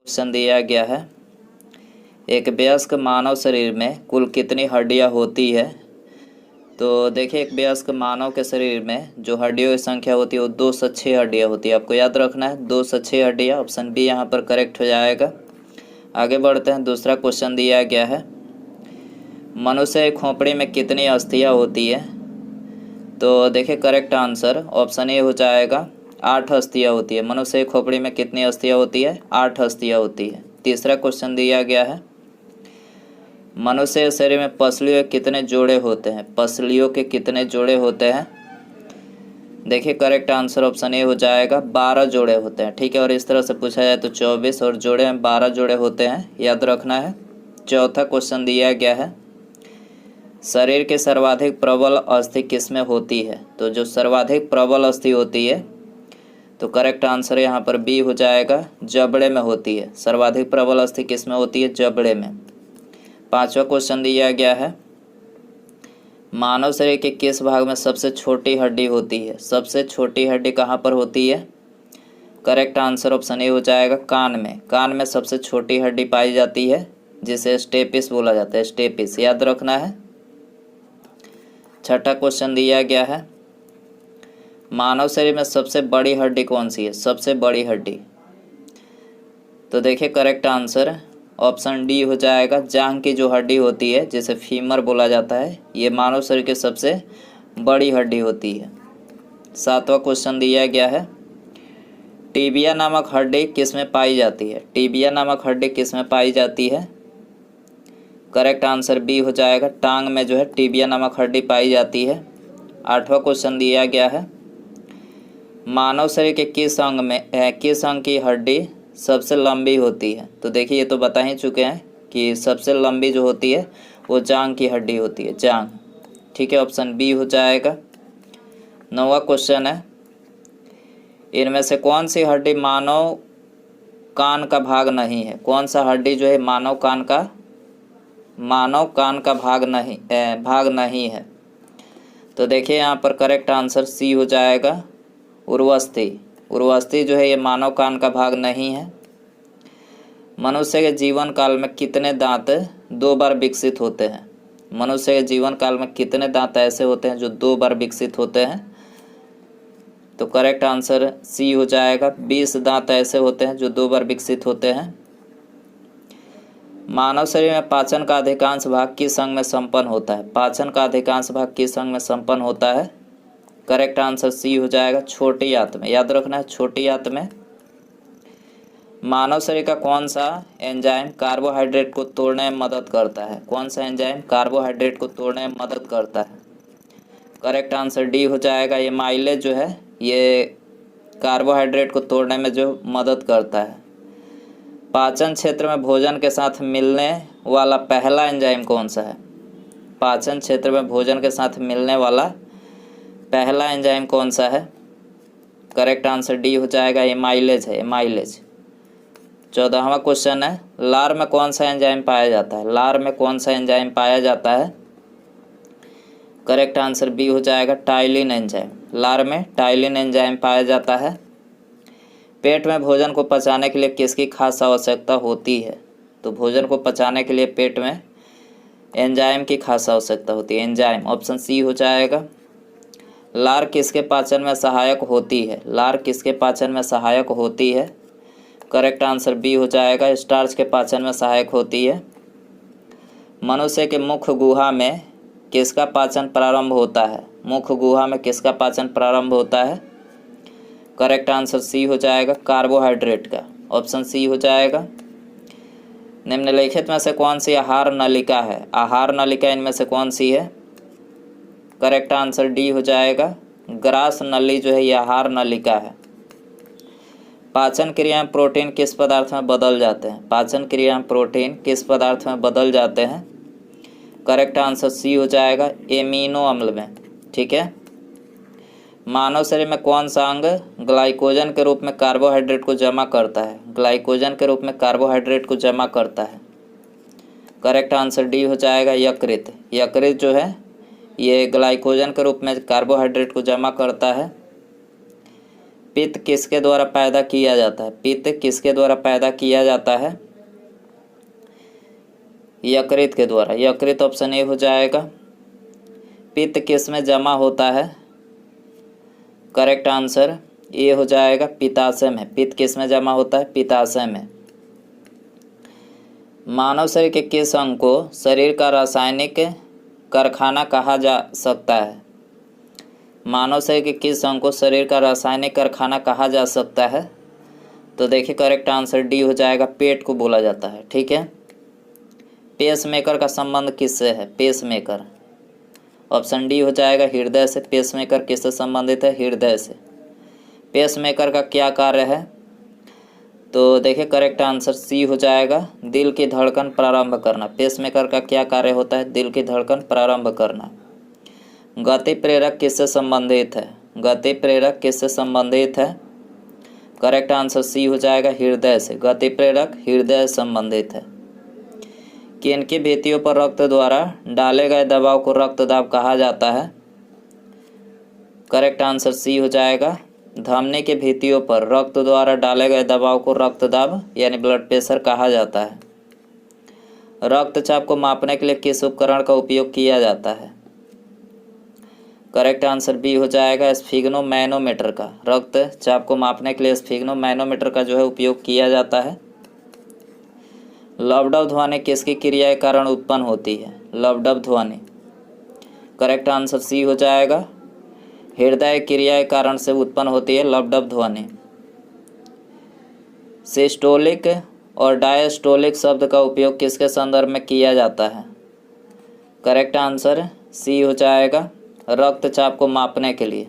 Question दिया गया है, एक वयस्क मानव शरीर में कुल कितनी हड्डियां होती है। तो देखिए, एक वयस्क मानव के शरीर में जो हड्डियों की संख्या होती है वो 2 से 6 हड्डियां होती है। आपको याद रखना है 2 से 6 हड्डियां। ऑप्शन बी यहाँ पर करेक्ट हो जाएगा। आगे बढ़ते हैं। दूसरा क्वेश्चन दिया गया है, मनुष्य की खोपड़ी में कितनी अस्थियां होती है। तो देखिए, करेक्ट आंसर ऑप्शन ए हो जाएगा, 8 अस्थियां होती है। मनुष्य की खोपड़ी में कितनी अस्थियां होती है? 8 अस्थियां होती है। तीसरा क्वेश्चन दिया गया है, मनुष्य के शरीर में पसलियों के कितने जोड़े होते हैं। पसलियों के कितने जोड़े होते हैं? देखिए, करेक्ट आंसर ऑप्शन ए हो जाएगा, 12 जोड़े होते हैं। ठीक है, और इस तरह से पूछा जाए तो 24 और जोड़े में 12 जोड़े होते हैं, याद रखना है। चौथा क्वेश्चन दिया गया है, शरीर के सर्वाधिक प्रबल अस्थि किसमें होती है। तो जो सर्वाधिक प्रबल अस्थि होती है, तो करेक्ट आंसर यहाँ पर बी हो जाएगा, जबड़े में होती है। सर्वाधिक प्रबल अस्थि किसमें होती है? जबड़े में। पांचवा क्वेश्चन दिया गया है, मानव शरीर के किस भाग में सबसे छोटी हड्डी होती है। सबसे छोटी हड्डी कहाँ पर होती है? करेक्ट आंसर ऑप्शन ए हो जाएगा, कान में। कान में सबसे छोटी हड्डी पाई जाती है, जिसे स्टेपिस बोला जाता है। स्टेपिस याद रखना है। छठा क्वेश्चन दिया गया है, मानव शरीर में सबसे बड़ी हड्डी कौन सी है। सबसे बड़ी हड्डी, तो देखिए करेक्ट आंसर ऑप्शन डी हो जाएगा, जांघ की जो हड्डी होती है जिसे फीमर बोला जाता है, ये मानव शरीर की सबसे बड़ी हड्डी होती है। सातवां क्वेश्चन दिया गया है, टीबिया नामक हड्डी किस में पाई जाती है। टीबिया नामक हड्डी किस में पाई जाती है? करेक्ट आंसर बी हो जाएगा, टांग में जो है टीबिया नामक हड्डी पाई जाती है। आठवां क्वेश्चन दिया गया है, मानव शरीर के किस अंग की हड्डी सबसे लंबी होती है। तो देखिए, ये तो बता ही चुके हैं कि सबसे लंबी जो होती है वो जांघ की हड्डी होती है, जांघ। ठीक है, ऑप्शन बी हो जाएगा। नौवां क्वेश्चन है, इनमें से कौन सी हड्डी मानव कान का भाग नहीं है। कौन सा हड्डी जो है मानव कान का भाग नहीं है। तो देखिए, यहाँ पर करेक्ट आंसर सी हो जाएगा, उर्वस्थि। उर्वस्थि जो है ये मानव कान का भाग नहीं है। मनुष्य के जीवन काल में कितने दांत 2 बार विकसित होते हैं। मनुष्य के जीवन काल में कितने दांत ऐसे होते हैं जो 2 बार विकसित होते हैं। तो करेक्ट आंसर सी हो जाएगा, 20 दांत ऐसे होते हैं जो 2 बार विकसित होते हैं। मानव शरीर में पाचन का अधिकांश भाग किस अंग में संपन्न होता है। पाचन का अधिकांश भाग किस अंग में संपन्न होता है? करेक्ट आंसर सी हो जाएगा, छोटी आंत में। याद रखना है, छोटी आंत में। मानव शरीर का कौन सा एंजाइम कार्बोहाइड्रेट को तोड़ने में मदद करता है। कौन सा एंजाइम कार्बोहाइड्रेट को तोड़ने में मदद करता है? करेक्ट आंसर डी हो जाएगा, ये माइलेज जो है ये कार्बोहाइड्रेट को तोड़ने में जो मदद करता है। पाचन क्षेत्र में भोजन के साथ मिलने वाला पहला एंजाइम कौन सा है। पाचन क्षेत्र में भोजन के साथ मिलने वाला पहला एंजाइम कौन सा है? करेक्ट आंसर डी हो जाएगा, एमाइलेज है, एमाइलेज। 14वां क्वेश्चन है, लार में कौन सा एंजाइम पाया जाता है। लार में कौन सा एंजाइम पाया जाता है? करेक्ट आंसर बी हो जाएगा, टाइलिन एंजाइम। लार में टाइलिन एंजाइम पाया जाता है। पेट में भोजन को पचाने के लिए किसकी खास आवश्यकता होती है। तो भोजन को पचाने के लिए पेट में एंजाइम की खास आवश्यकता होती है, एंजाइम। ऑप्शन सी हो जाएगा। लार किसके पाचन में सहायक होती है। लार किसके पाचन में सहायक होती है? करेक्ट आंसर बी हो जाएगा, स्टार्च के पाचन में सहायक होती है। मनुष्य के मुख गुहा में किसका पाचन प्रारंभ होता है। मुख गुहा में किसका पाचन प्रारंभ होता है? करेक्ट आंसर सी हो जाएगा, कार्बोहाइड्रेट का। ऑप्शन सी हो जाएगा। निम्नलिखित में से कौन सी आहार नलिका है। आहार नलिका इनमें से कौन सी है? करेक्ट आंसर डी हो जाएगा, ग्रास नली जो है ये आहार नलिका है। पाचन क्रिया में प्रोटीन किस पदार्थ में बदल जाते हैं। पाचन क्रिया में प्रोटीन किस पदार्थ में बदल जाते हैं? करेक्ट आंसर सी हो जाएगा, एमिनो अम्ल में। ठीक है, मानव शरीर में कौन सा अंग ग्लाइकोजन के रूप में कार्बोहाइड्रेट को जमा करता है। ग्लाइकोजन के रूप में कार्बोहाइड्रेट को जमा करता है। करेक्ट आंसर डी हो जाएगा, यकृत। यकृत जो है ये ग्लाइकोजन के रूप में कार्बोहाइड्रेट को जमा करता है। पित्त किसके द्वारा पैदा किया जाता है? पित्त किसके द्वारा पैदा किया जाता है? यकृत के द्वारा। यकृत ऑप्शन ए हो जाएगा। पित्त किस में जमा होता है? करेक्ट आंसर ए हो जाएगा, पित्ताशय में। पित्त किस में जमा होता है? पित्ताशय में। मानव शरीर के किस अंग को शरीर का रासायनिक कारखाना कहा जा सकता है? मानव शरीर के किस अंग को शरीर का रासायनिक कारखाना कहा जा सकता है? तो देखिए करेक्ट आंसर डी हो जाएगा, पेट को बोला जाता है। ठीक है। पेस मेकर का संबंध किससे है? पेस मेकर ऑप्शन डी हो जाएगा, हृदय से। पेस मेकर किससे संबंधित है? हृदय से। पेस मेकर का क्या कार्य है? तो देखिए करेक्ट आंसर सी हो जाएगा, दिल की धड़कन प्रारंभ करना। पेस मेकर का क्या कार्य होता है? दिल की धड़कन प्रारंभ करना। गति प्रेरक किससे संबंधित है? गति प्रेरक किससे संबंधित है? करेक्ट आंसर सी हो जाएगा, हृदय से। गति प्रेरक हृदय से संबंधित है। किनकी भित्तियों पर रक्त द्वारा डाले गए दबाव को रक्तदाब कहा जाता है? करेक्ट आंसर सी हो जाएगा, धमनी की भित्तियों पर रक्त द्वारा डाले गए दबाव को रक्तदाब यानी ब्लड प्रेशर कहा जाता है। रक्तचाप को मापने के लिए किस उपकरण का उपयोग किया जाता है? करेक्ट आंसर बी हो जाएगा, स्फिग्नोमैनोमीटर का। रक्तचाप को मापने के लिए स्फिग्नोमैनोमीटर का जो है उपयोग किया जाता है। लवडब ध्वनि किसकी क्रिया के कारण उत्पन्न होती है? लवडब ध्वनि करेक्ट आंसर सी हो जाएगा, हृदय क्रिया के कारण से उत्पन्न होती है लवडब ध्वनि। सिस्टोलिक और डायस्टोलिक शब्द का उपयोग किसके संदर्भ में किया जाता है? करेक्ट आंसर सी हो जाएगा, रक्तचाप को मापने के लिए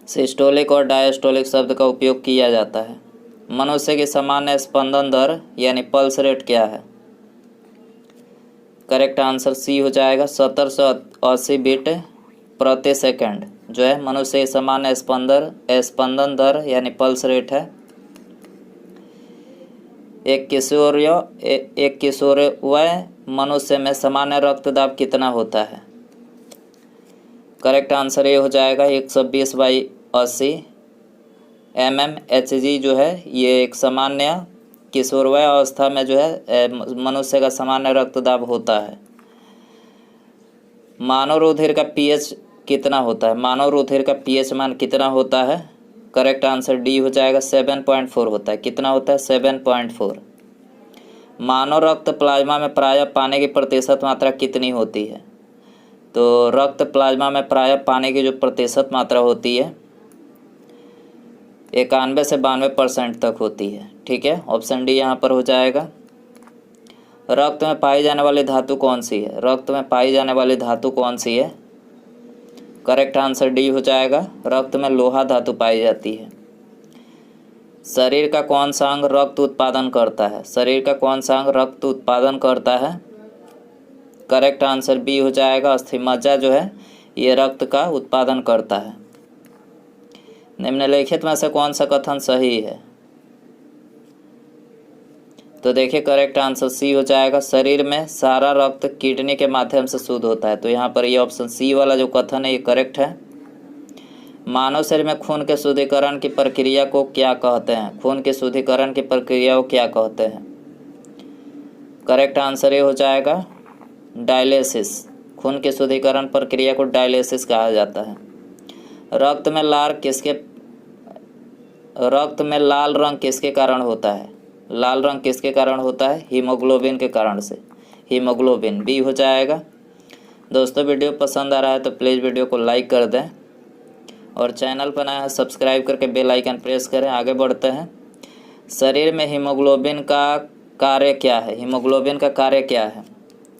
सिस्टोलिक और डायस्टोलिक शब्द का उपयोग किया जाता है। मनुष्य की सामान्य स्पंदन दर यानी पल्स रेट क्या है? करेक्ट आंसर सी हो जाएगा, 1780 बीट प्रति सेकंड जो है मनुष्य की सामान्य स्पंदन दर यानी पल्स रेट है। एक किशोरवय मनुष्य में सामान्य रक्तदाब कितना होता है? करेक्ट आंसर ये हो जाएगा, 120/80 mmHg जो है ये एक सामान्य किशोरवय अवस्था में जो है मनुष्य का सामान्य रक्तदाब होता है। मानव रुधिर का pH कितना होता है? मानव रुधिर का pH मान कितना होता है? करेक्ट आंसर डी हो जाएगा, 7.4 होता है। कितना होता है? 7.4। मानव रक्त प्लाज्मा में प्रायः पानी की प्रतिशत मात्रा कितनी होती है? तो रक्त प्लाज्मा में प्रायः पानी की जो प्रतिशत मात्रा होती है 91 से 92% तक होती है। ठीक है, ऑप्शन डी यहाँ पर हो जाएगा। रक्त में पाई जाने वाली धातु कौन सी है? रक्त में पाई जाने वाली धातु कौन सी है? करेक्ट आंसर डी हो जाएगा, रक्त में लोहा धातु पाई जाती है। शरीर का कौन सा अंग रक्त उत्पादन करता है? शरीर का कौन सा अंग रक्त उत्पादन करता है? करेक्ट आंसर बी हो जाएगा, अस्थिमज्जा जो है ये रक्त का उत्पादन करता है। निम्नलिखित में से कौन सा कथन सही है? तो देखिए करेक्ट आंसर सी हो जाएगा, शरीर में सारा रक्त किडनी के माध्यम से शुद्ध होता है। तो यहाँ पर ये ऑप्शन सी वाला जो कथन है ये करेक्ट है। मानव शरीर में खून के शुद्धिकरण की प्रक्रिया को क्या कहते हैं? खून के शुद्धिकरण की प्रक्रिया को क्या कहते हैं? करेक्ट आंसर ये हो जाएगा, डायलिसिस। खून के शुद्धिकरण प्रक्रिया को डायलिसिस कहा जाता है। रक्त में लाल रंग किसके कारण होता है? लाल रंग किसके कारण होता है? हीमोग्लोबिन के कारण से। हीमोग्लोबिन बी हो जाएगा। दोस्तों वीडियो पसंद आ रहा है तो प्लीज़ वीडियो को लाइक कर दें और चैनल पर नया है सब्सक्राइब करके बेल आइकन प्रेस करें। आगे बढ़ते हैं। शरीर में हीमोग्लोबिन का कार्य क्या है? हीमोग्लोबिन का कार्य क्या है?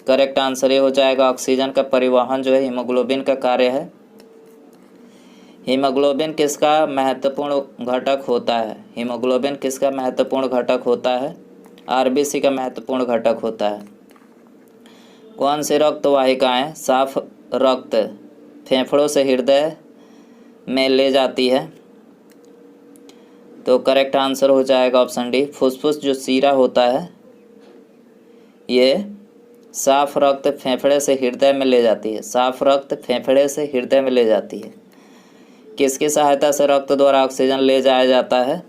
करेक्ट आंसर ये हो जाएगा, ऑक्सीजन का परिवहन जो है हीमोग्लोबिन का कार्य है। हीमोग्लोबिन किसका महत्वपूर्ण घटक होता है? हीमोग्लोबिन किसका महत्वपूर्ण घटक होता है? आरबीसी का महत्वपूर्ण घटक होता है। कौन सी रक्त वाहिकाएं साफ रक्त फेफड़ों से हृदय में ले जाती है? तो करेक्ट आंसर हो जाएगा ऑप्शन डी, फुसफुस जो सीरा होता है ये साफ रक्त फेफड़े से हृदय में ले जाती है। साफ रक्त फेफड़े से हृदय में ले जाती है। किसकी सहायता से रक्त द्वारा ऑक्सीजन ले जाया जाता है?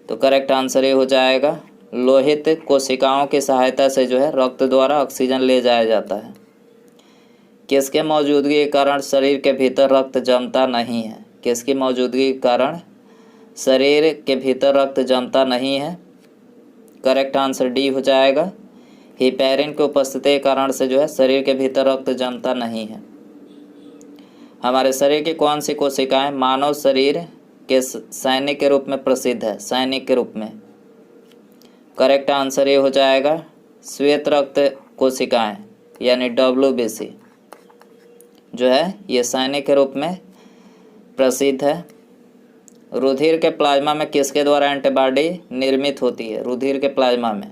तो करेक्ट आंसर ये हो जाएगा, लोहित कोशिकाओं की सहायता से जो है रक्त द्वारा ऑक्सीजन ले जाया जाता है। किसके मौजूदगी के कारण शरीर के भीतर रक्त जमता नहीं है? किसकी मौजूदगी के कारण शरीर के भीतर रक्त जमता नहीं है? करेक्ट आंसर डी हो जाएगा, हिपैरिन की उपस्थिति के कारण से जो है शरीर के भीतर रक्त जमता नहीं है। हमारे शरीर की कौन सी कोशिकाएं मानव शरीर के सैनिक के रूप में प्रसिद्ध है? सैनिक के रूप में। करेक्ट आंसर ये हो जाएगा, श्वेत रक्त कोशिकाएं यानी WBC जो है ये सैनिक के रूप में प्रसिद्ध है। रुधिर के प्लाज्मा में किसके द्वारा एंटीबॉडी निर्मित होती है? रुधिर के प्लाज्मा में।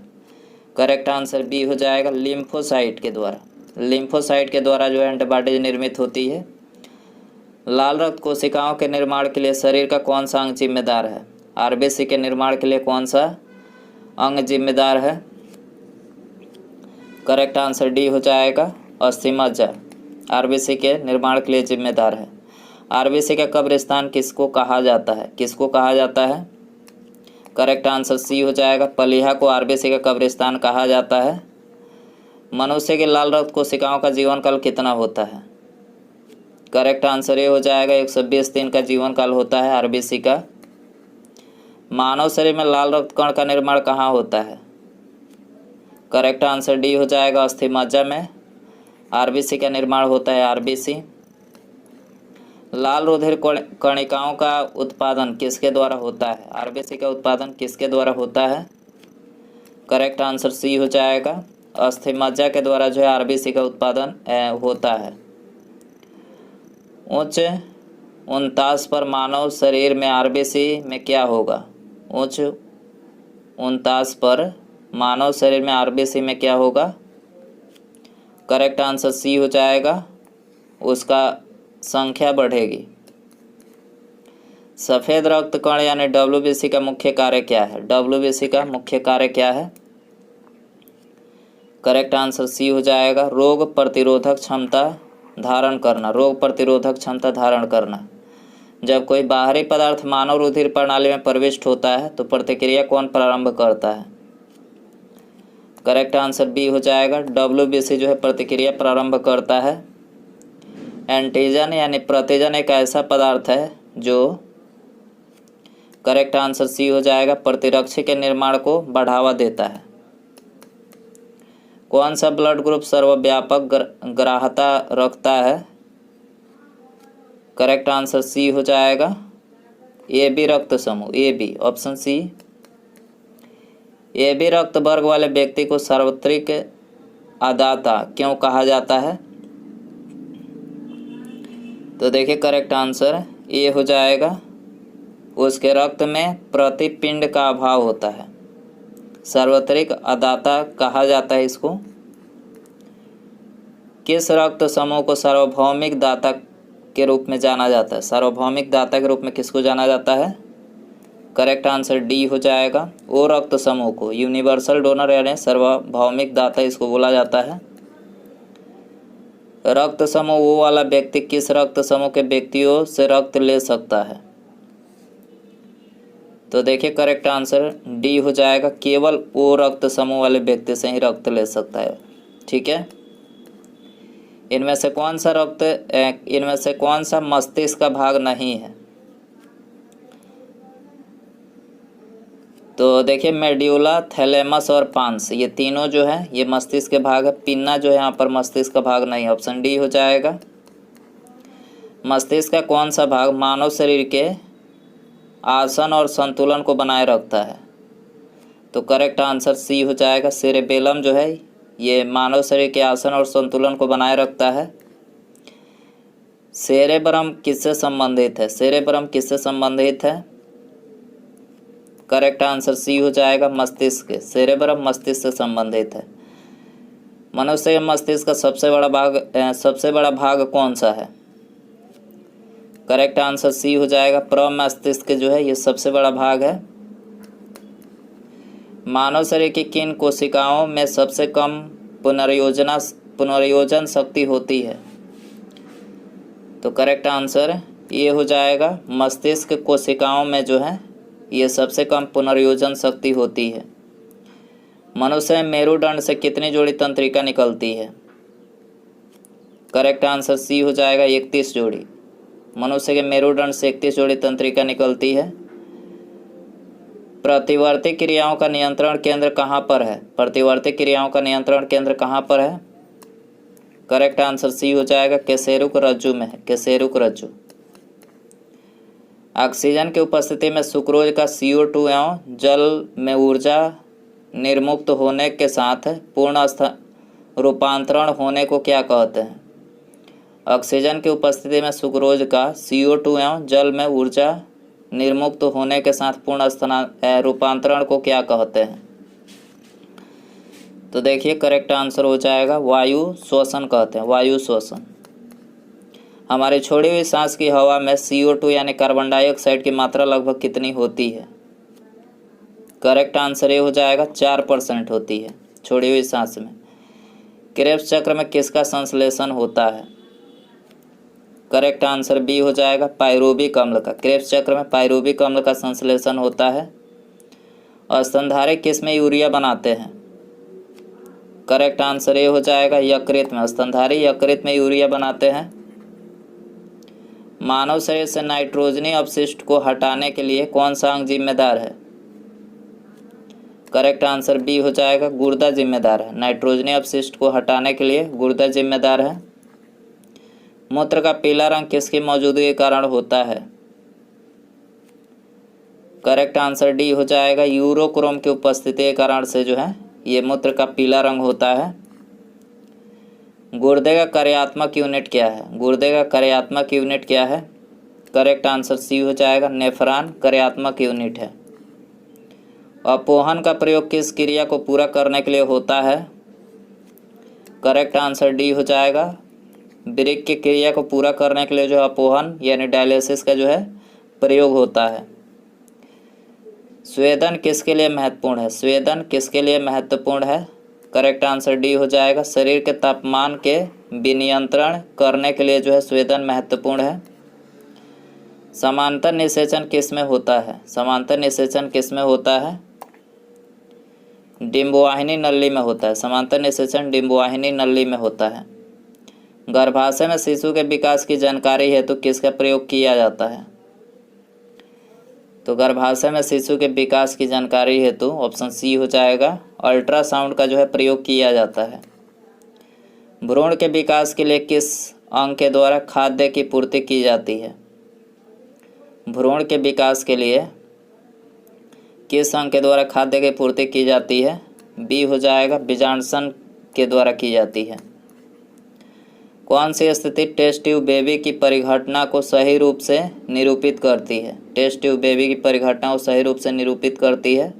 करेक्ट आंसर बी हो जाएगा, लिम्फोसाइट के द्वारा। लिम्फोसाइट के द्वारा जो है एंटीबॉडी निर्मित होती है। लाल रक्त कोशिकाओं के निर्माण के लिए शरीर का कौन सा अंग जिम्मेदार है? RBC के निर्माण के लिए कौन सा अंग जिम्मेदार है? करेक्ट आंसर डी हो जाएगा, अस्थिमज्जा RBC के निर्माण के लिए जिम्मेदार है। RBC का कब्रिस्तान किसको कहा जाता है? किसको कहा जाता है? करेक्ट आंसर सी हो जाएगा, पलीहा को RBC का कब्रिस्तान कहा जाता है। मनुष्य के लाल रक्त कोशिकाओं का जीवन काल कितना होता है? करेक्ट आंसर ये हो जाएगा, 120 दिन का जीवन काल होता है RBC का। मानव शरीर में लाल रक्त कण का निर्माण कहाँ होता है? करेक्ट आंसर डी हो जाएगा, अस्थिमज्जा में RBC का निर्माण होता है RBC। लाल रुधिर कणिकाओं का उत्पादन किसके द्वारा होता है? RBC का उत्पादन किसके द्वारा होता है? करेक्ट आंसर सी हो जाएगा, अस्थिमज्जा के द्वारा जो है RBC का उत्पादन होता है। उच्च 49 पर मानव शरीर में RBC में क्या होगा? उच्च 49 पर मानव शरीर में RBC में क्या होगा? करेक्ट आंसर सी हो जाएगा, उसका संख्या बढ़ेगी। सफ़ेद रक्त कण यानी WBC का मुख्य कार्य क्या है? WBC का मुख्य कार्य क्या है? करेक्ट आंसर सी हो जाएगा, रोग प्रतिरोधक क्षमता धारण करना। रोग प्रतिरोधक क्षमता धारण करना। जब कोई बाहरी पदार्थ मानव रुधिर प्रणाली में प्रविष्ट होता है तो प्रतिक्रिया कौन प्रारंभ करता है? करेक्ट आंसर बी हो जाएगा, WBC जो है प्रतिक्रिया प्रारंभ करता है। एंटीजन यानी प्रतिजन एक ऐसा पदार्थ है जो, करेक्ट आंसर सी हो जाएगा, प्रतिरक्षी के निर्माण को बढ़ावा देता है। कौन सा ब्लड ग्रुप सर्वव्यापक ग्राह्यता रखता है? करेक्ट आंसर सी हो जाएगा, AB रक्त समूह, AB ऑप्शन सी। AB रक्त वर्ग वाले व्यक्ति को सार्वत्रिक अदाता क्यों कहा जाता है? तो देखिए करेक्ट आंसर ए हो जाएगा, उसके रक्त में प्रतिपिंड का अभाव होता है। सार्वत्रिक अदाता कहा जाता है इसको। किस रक्त समूह को सार्वभौमिक दाता के रूप में जाना जाता है? सार्वभौमिक दाता के रूप में किसको जाना जाता है? करेक्ट आंसर डी हो जाएगा, ओ रक्त समूह को। यूनिवर्सल डोनर यानी सार्वभौमिक दाता इसको बोला जाता है। रक्त समूह ओ वाला व्यक्ति किस रक्त समूह के व्यक्तियों से रक्त ले सकता है? तो देखिए करेक्ट आंसर डी हो जाएगा, केवल ओ रक्त समूह वाले व्यक्ति से ही रक्त ले सकता है। ठीक है, इनमें से कौन सा मस्तिष्क का भाग नहीं है? तो देखिए मेड्यूला, थैलेमस और पांस, ये तीनों जो है ये मस्तिष्क के भाग है। पिन्ना जो है यहाँ पर मस्तिष्क का भाग नहीं है, ऑप्शन डी हो जाएगा। मस्तिष्क का कौन सा भाग मानव शरीर के आसन और संतुलन को बनाए रखता है? तो करेक्ट आंसर सी हो जाएगा, सेरेबेलम जो है ये मानव शरीर के आसन और संतुलन को बनाए रखता है। सेरेब्रम किससे संबंधित है? सेरेब्रम किससे संबंधित है? करेक्ट आंसर सी हो जाएगा, मस्तिष्क। सेरेब्रम मस्तिष्क से संबंधित है। मनुष्य के मस्तिष्क का सबसे बड़ा भाग कौन सा है? करेक्ट आंसर सी हो जाएगा, प्रमस्तिष्क जो है ये सबसे बड़ा भाग है। मानव शरीर की किन कोशिकाओं में सबसे कम पुनर्योजन शक्ति होती है? तो करेक्ट आंसर ये हो जाएगा मस्तिष्क कोशिकाओं में जो है ये सबसे कम पुनर्योजन शक्ति होती है। मनुष्य में मेरुदंड से कितनी जोड़ी तंत्रिका निकलती है? करेक्ट आंसर सी हो जाएगा 31 जोड़ी। मनुष्य के मेरुदंड से 31 जोड़ी तंत्रिका निकलती है। प्रतिवर्ती क्रियाओं का नियंत्रण केंद्र कहाँ पर है? प्रतिवर्ती क्रियाओं का नियंत्रण केंद्र कहाँ पर है? करेक्ट आंसर सी हो जाएगा कशेरुक रज्जु में है, कशेरुक रज्जु। ऑक्सीजन की उपस्थिति में सुक्रोज का CO2 एवं जल में ऊर्जा निर्मुक्त होने के साथ पूर्ण रूपांतरण होने को क्या कहते हैं? ऑक्सीजन की उपस्थिति में सुक्रोज का CO2 एवं जल में ऊर्जा निर्मुक्त होने के साथ पूर्ण रूपांतरण को क्या कहते हैं? तो देखिए करेक्ट आंसर हो जाएगा वायु श्वसन कहते हैं, वायु श्वसन। हमारी छोड़ी हुई सांस की हवा में CO2 यानी कार्बन डाइऑक्साइड की मात्रा लगभग कितनी होती है? करेक्ट आंसर ये हो जाएगा 4% होती है छोड़ी हुई सांस में। क्रेब्स चक्र में किसका संश्लेषण होता है? करेक्ट आंसर बी हो जाएगा पायरुविक अम्ल का। क्रेब्स चक्र में पायरुविक अम्ल का संश्लेषण होता है। स्तनधारी किस में यूरिया बनाते हैं? करेक्ट आंसर ये हो जाएगा यकृत में। स्तनधारी यकृत में यूरिया बनाते हैं। मानव शरीर से नाइट्रोजनी अपशिष्ट को हटाने के लिए कौन सा अंग जिम्मेदार है? करेक्ट आंसर बी हो जाएगा गुर्दा जिम्मेदार है। नाइट्रोजनी अपशिष्ट को हटाने के लिए गुर्दा जिम्मेदार है। मूत्र का पीला रंग किसकी मौजूदगी के कारण होता है? करेक्ट आंसर डी हो जाएगा यूरोक्रोम की उपस्थिति के कारण से जो है ये मूत्र का पीला रंग होता है। गुर्दे का कार्यात्मक यूनिट क्या है? गुर्दे का कार्यात्मक यूनिट क्या है? करेक्ट आंसर सी हो जाएगा नेफ्रॉन कार्यात्मक यूनिट है। अपोहन का प्रयोग किस क्रिया को पूरा करने के लिए होता है? करेक्ट आंसर डी हो जाएगा वृक्क की क्रिया को पूरा करने के लिए जो अपोहन यानी डायलिसिस का जो है प्रयोग होता है। स्वेदन किसके लिए महत्वपूर्ण है? स्वेदन किसके लिए महत्वपूर्ण है? करेक्ट आंसर डी हो जाएगा शरीर के तापमान के विनियंत्रण करने के लिए जो है स्वेदन महत्वपूर्ण है। समांतर निषेचन किस में होता है? समांतर निषेचन किस में होता है? डिंबवाहिनी नली में होता है। समांतर निषेचन डिंबवाहिनी नली में होता है। गर्भाशय में शिशु के विकास की जानकारी हेतु किसका प्रयोग किया जाता है? तो गर्भाशय में शिशु के विकास की जानकारी हेतु ऑप्शन सी हो जाएगा अल्ट्रासाउंड का जो है प्रयोग किया जाता है। भ्रूण के विकास के लिए किस अंग के द्वारा खाद्य की पूर्ति की जाती है? भ्रूण के विकास के लिए किस अंग के द्वारा खाद्य की पूर्ति की जाती है? बी हो जाएगा बीजांडसन के द्वारा की जाती है। कौन सी स्थिति टेस्ट ट्यूब बेबी की परिघटना को सही रूप से निरूपित करती है? टेस्ट ट्यूब बेबी की परिघटना को सही रूप से निरूपित करती है।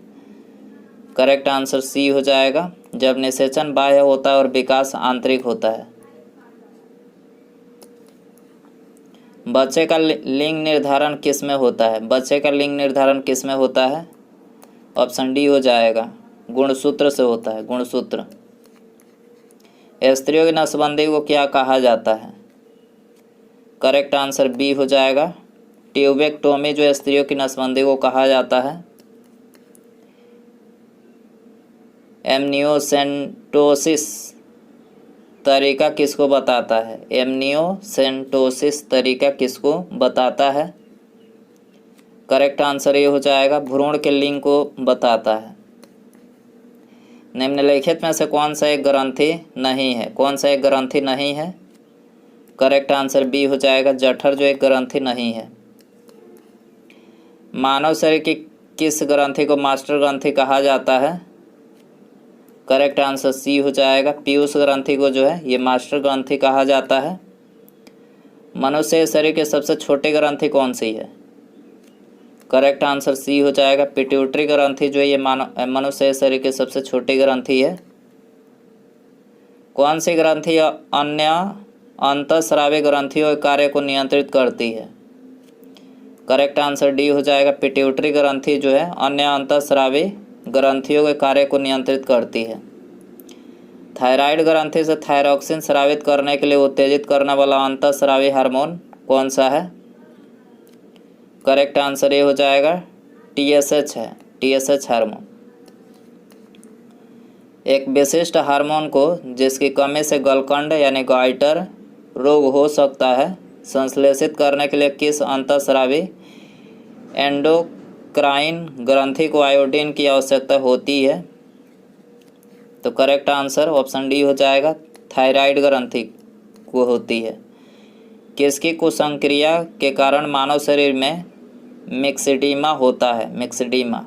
करेक्ट आंसर सी हो जाएगा जब निषेचन बाह्य होता है और विकास आंतरिक होता है। बच्चे का लिंग निर्धारण किस में होता है? बच्चे का लिंग निर्धारण किस में होता है? ऑप्शन डी हो जाएगा गुणसूत्र से होता है, गुणसूत्र। स्त्रियों की नसबंदी को क्या कहा जाता है? करेक्ट आंसर बी हो जाएगा ट्यूबेक्टोमी जो स्त्रियों की नसबंदी को कहा जाता है। एमनियोसेंटोसिस तरीका किसको बताता है? एमनियोसेंटोसिस तरीका किसको बताता है? करेक्ट आंसर ये हो जाएगा भ्रूण के लिंग को बताता है। निम्नलिखित में से कौन सा एक ग्रंथि नहीं है? कौन सा एक ग्रंथि नहीं है? करेक्ट आंसर बी हो जाएगा जठर जो एक ग्रंथि नहीं है। मानव शरीर की किस ग्रंथि को मास्टर ग्रंथि कहा जाता है? करेक्ट आंसर सी हो जाएगा पीयूष ग्रंथि को जो है ये मास्टर ग्रंथि कहा जाता है। मनुष्य शरीर के सबसे छोटी ग्रंथि कौन सी है? करेक्ट आंसर सी हो जाएगा पिट्यूटरी ग्रंथि जो है ये मनुष्य शरीर की सबसे छोटी ग्रंथि है। कौन सी ग्रंथि अन्य अंतःस्रावी ग्रंथियों के कार्य को नियंत्रित करती है? करेक्ट आंसर डी हो जाएगा पिट्यूटरी ग्रंथि जो है अन्य अंतःस्रावी ग्रंथियों के कार्य को नियंत्रित करती है। थायराइड ग्रंथि से थायरॉक्सिन स्रावित करने के लिए उत्तेजित करने वाला अंतःस्रावी हार्मोन कौन सा है? करेक्ट आंसर ये हो जाएगा TSH है, TSH हार्मोन। एक विशिष्ट हार्मोन को जिसकी कमी से गलकंड यानी गॉइटर रोग हो सकता है संश्लेषित करने के लिए किस अंतःस्रावी एंडोक्राइन ग्रंथि को आयोडीन की आवश्यकता होती है? तो करेक्ट आंसर ऑप्शन डी हो जाएगा, थायराइड ग्रंथि को होती है। किसकी कुसंक्रिया के कारण मानव शरीर में मिक्सिडीमा होता है? मिक्सिडीमा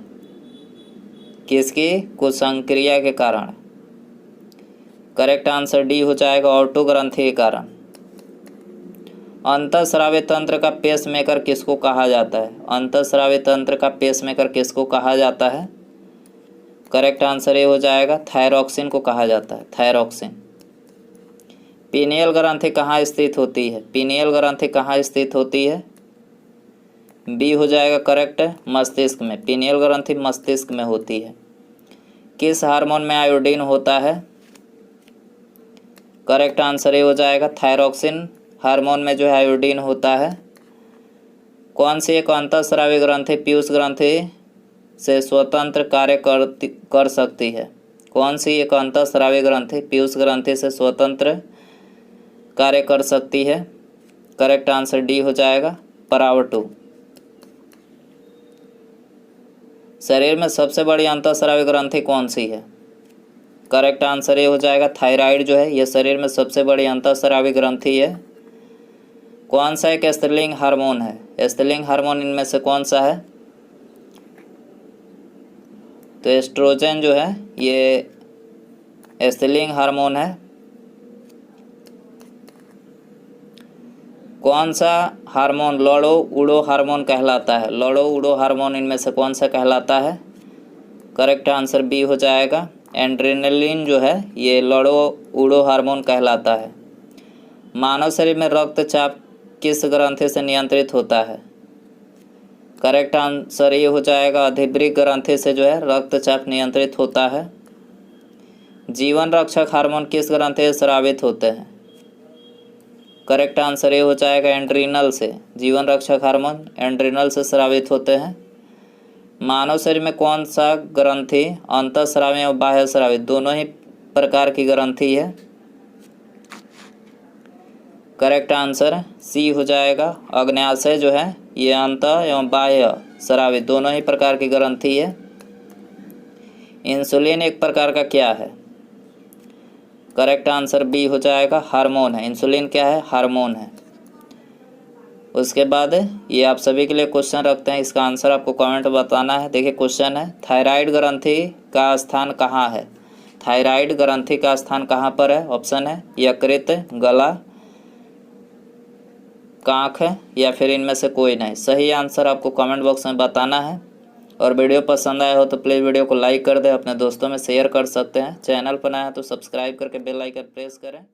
किसकी कुसंक्रिया के कारण? करेक्ट आंसर डी हो जाएगा, ऑटो ग्रंथि के कारण। अंतःस्रावी तंत्र का पेसमेकर किसको कहा जाता है? अंतःस्रावी तंत्र का पेसमेकर किसको कहा जाता है? करेक्ट आंसर ये हो जाएगा, थायरॉक्सिन को कहा जाता है, थायरॉक्सिन। पीनियल ग्रंथि कहाँ स्थित होती है? पीनियल ग्रंथि कहाँ स्थित होती है? बी हो जाएगा करेक्ट, मस्तिष्क में। पीनियल ग्रंथि मस्तिष्क में होती है। किस हार्मोन में आयोडीन होता है? करेक्ट आंसर ये हो जाएगा, थायरॉक्सिन हार्मोन में जो है आयोडीन होता है। कौन सी एक अंतःस्रावी ग्रंथि पीयूष ग्रंथि से स्वतंत्र कार्य कर सकती है? कौन सी एक अंतःस्रावी ग्रंथि पीयूष ग्रंथि से स्वतंत्र कार्य कर सकती है? करेक्ट आंसर डी हो जाएगा, परावटु। शरीर में सबसे बड़ी अंतःस्रावी ग्रंथि कौन सी है? करेक्ट आंसर ये हो जाएगा, थायराइड जो है ये शरीर में सबसे बड़ी अंतःस्रावी ग्रंथि है। कौन सा एक स्त्रीलिंग हार्मोन है? स्त्रीलिंग हार्मोन इनमें से कौन सा है? तो एस्ट्रोजन जो है ये स्त्रीलिंग हार्मोन है। कौन सा हार्मोन लड़ो उड़ो हार्मोन कहलाता है? लड़ो उड़ो हार्मोन इनमें से कौन सा कहलाता है? करेक्ट आंसर बी हो जाएगा, एड्रेनलिन जो है ये लड़ो उड़ो हार्मोन कहलाता है। मानव शरीर में रक्तचाप किस ग्रंथि से नियंत्रित होता है? करेक्ट आंसर ये हो जाएगा, अधिवृक्क ग्रंथि से जो है रक्तचाप नियंत्रित होता है। जीवन रक्षक हार्मोन किस ग्रंथि से स्रावित होते हैं? करेक्ट आंसर ये हो जाएगा, एड्रीनल से। जीवन रक्षक हार्मोन एड्रीनल से स्रावित होते हैं। मानव शरीर में कौन सा ग्रंथि अंतःस्रावी और बाह्य स्रावी दोनों ही प्रकार की ग्रंथि है? करेक्ट आंसर सी हो जाएगा, अग्न्याशय जो है ये अंतः एवं बाह्य स्रावी दोनों ही प्रकार की ग्रंथि है। इंसुलिन एक प्रकार का क्या है? करेक्ट आंसर बी हो जाएगा, हार्मोन है। इंसुलिन क्या है? हार्मोन है। उसके बाद ये आप सभी के लिए क्वेश्चन रखते हैं, इसका आंसर आपको कमेंट बताना है। देखिए क्वेश्चन है, थायराइड ग्रंथि का स्थान कहाँ है? थायराइड ग्रंथि का स्थान कहाँ पर है? ऑप्शन है यकृत, गला, कांख या फिर इनमें से कोई नहीं। सही आंसर आपको कमेंट बॉक्स में बताना है। और वीडियो पसंद आया हो तो प्लीज़ वीडियो को लाइक कर दें, अपने दोस्तों में शेयर कर सकते हैं। चैनल पर नया है तो सब्सक्राइब करके बेल आइकन प्रेस करें।